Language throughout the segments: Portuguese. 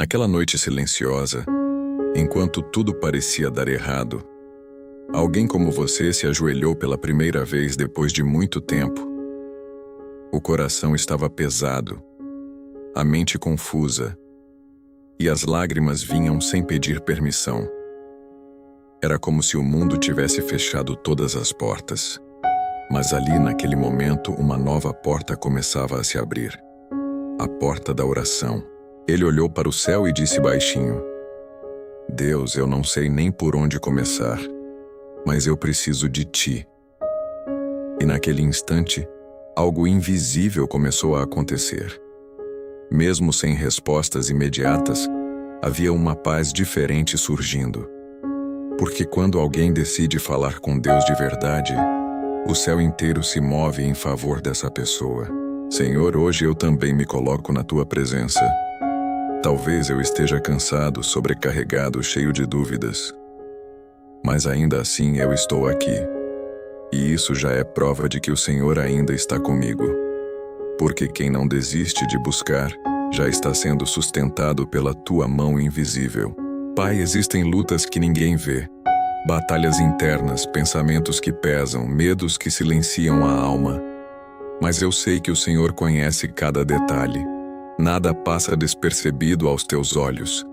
Naquela noite silenciosa, enquanto tudo parecia dar errado, alguém como você se ajoelhou pela primeira vez depois de muito tempo. O coração estava pesado, a mente confusa, e as lágrimas vinham sem pedir permissão. Era como se o mundo tivesse fechado todas as portas. Mas ali, naquele momento, uma nova porta começava a se abrir. A porta da oração. Ele olhou para o céu e disse baixinho: Deus, eu não sei nem por onde começar, mas eu preciso de Ti. E naquele instante, algo invisível começou a acontecer. Mesmo sem respostas imediatas, havia uma paz diferente surgindo. Porque quando alguém decide falar com Deus de verdade, o céu inteiro se move em favor dessa pessoa. Senhor, hoje eu também me coloco na Tua presença. Talvez eu esteja cansado, sobrecarregado, cheio de dúvidas. Mas ainda assim eu estou aqui. E isso já é prova de que o Senhor ainda está comigo. Porque quem não desiste de buscar, já está sendo sustentado pela Tua mão invisível. Pai, existem lutas que ninguém vê. Batalhas internas, pensamentos que pesam, medos que silenciam a alma. Mas eu sei que o Senhor conhece cada detalhe. Nada passa despercebido aos Teus olhos.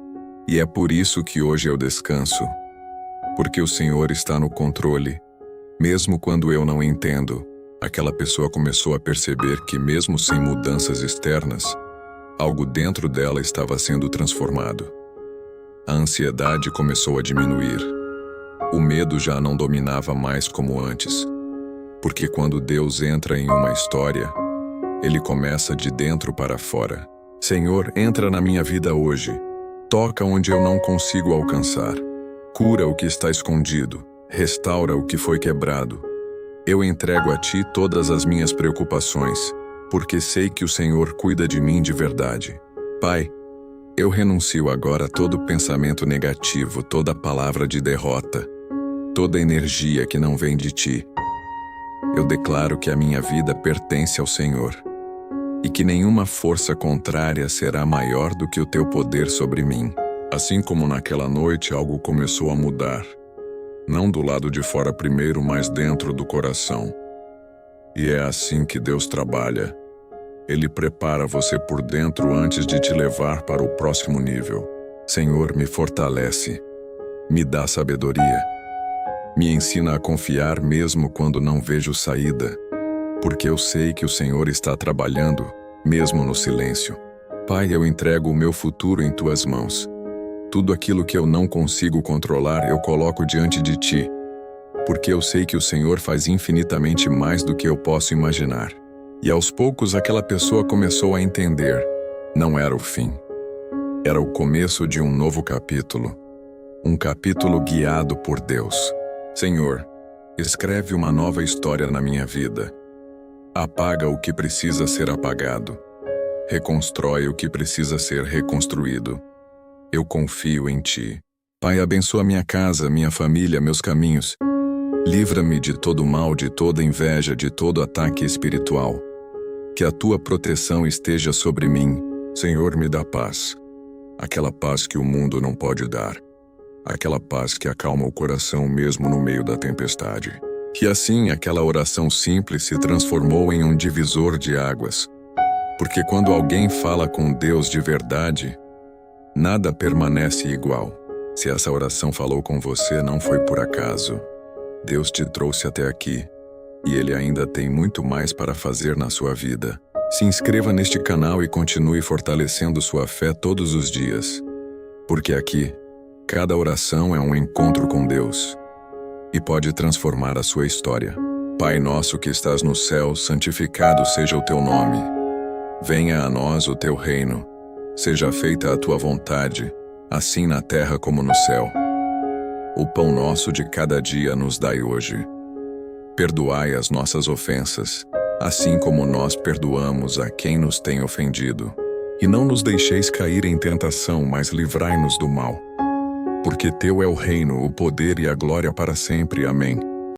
E é por isso que hoje eu descanso. Porque o Senhor está no controle. Mesmo quando eu não entendo, aquela pessoa começou a perceber que mesmo sem mudanças externas, algo dentro dela estava sendo transformado. A ansiedade começou a diminuir. O medo já não dominava mais como antes. Porque quando Deus entra em uma história, Ele começa de dentro para fora. Senhor, entra na minha vida hoje. Toca onde eu não consigo alcançar. Cura o que está escondido. Restaura o que foi quebrado. Eu entrego a Ti todas as minhas preocupações, porque sei que o Senhor cuida de mim de verdade. Pai, eu renuncio agora a todo pensamento negativo, toda palavra de derrota, toda energia que não vem de Ti. Eu declaro que a minha vida pertence ao Senhor e que nenhuma força contrária será maior do que o Teu poder sobre mim. Assim como naquela noite algo começou a mudar, não do lado de fora primeiro, mas dentro do coração. E é assim que Deus trabalha. Ele prepara você por dentro antes de te levar para o próximo nível. Senhor, me fortalece, me dá sabedoria, me ensina a confiar mesmo quando não vejo saída, porque eu sei que o Senhor está trabalhando, mesmo no silêncio. Pai, eu entrego o meu futuro em Tuas mãos. Tudo aquilo que eu não consigo controlar, eu coloco diante de Ti, porque eu sei que o Senhor faz infinitamente mais do que eu posso imaginar. E aos poucos aquela pessoa começou a entender. Não era o fim. Era o começo de um novo capítulo. Um capítulo guiado por Deus. Senhor, escreve uma nova história na minha vida. Apaga o que precisa ser apagado. Reconstrói o que precisa ser reconstruído. Eu confio em Ti. Pai, abençoa minha casa, minha família, meus caminhos. Livra-me de todo mal, de toda inveja, de todo ataque espiritual. Que a Tua proteção esteja sobre mim. Senhor, me dá paz. Aquela paz que o mundo não pode dar. Aquela paz que acalma o coração mesmo no meio da tempestade. E assim, aquela oração simples se transformou em um divisor de águas. Porque quando alguém fala com Deus de verdade, nada permanece igual. Se essa oração falou com você, não foi por acaso. Deus te trouxe até aqui, e Ele ainda tem muito mais para fazer na sua vida. Se inscreva neste canal e continue fortalecendo sua fé todos os dias. Porque aqui, cada oração é um encontro com Deus, e pode transformar a sua história. Pai nosso que estás no céu, santificado seja o Teu nome. Venha a nós o Teu reino. Seja feita a Tua vontade, assim na terra como no céu. O pão nosso de cada dia nos dai hoje. Perdoai as nossas ofensas, assim como nós perdoamos a quem nos tem ofendido. E não nos deixeis cair em tentação, mas livrai-nos do mal. Porque Teu é o reino, o poder e a glória para sempre. Amém.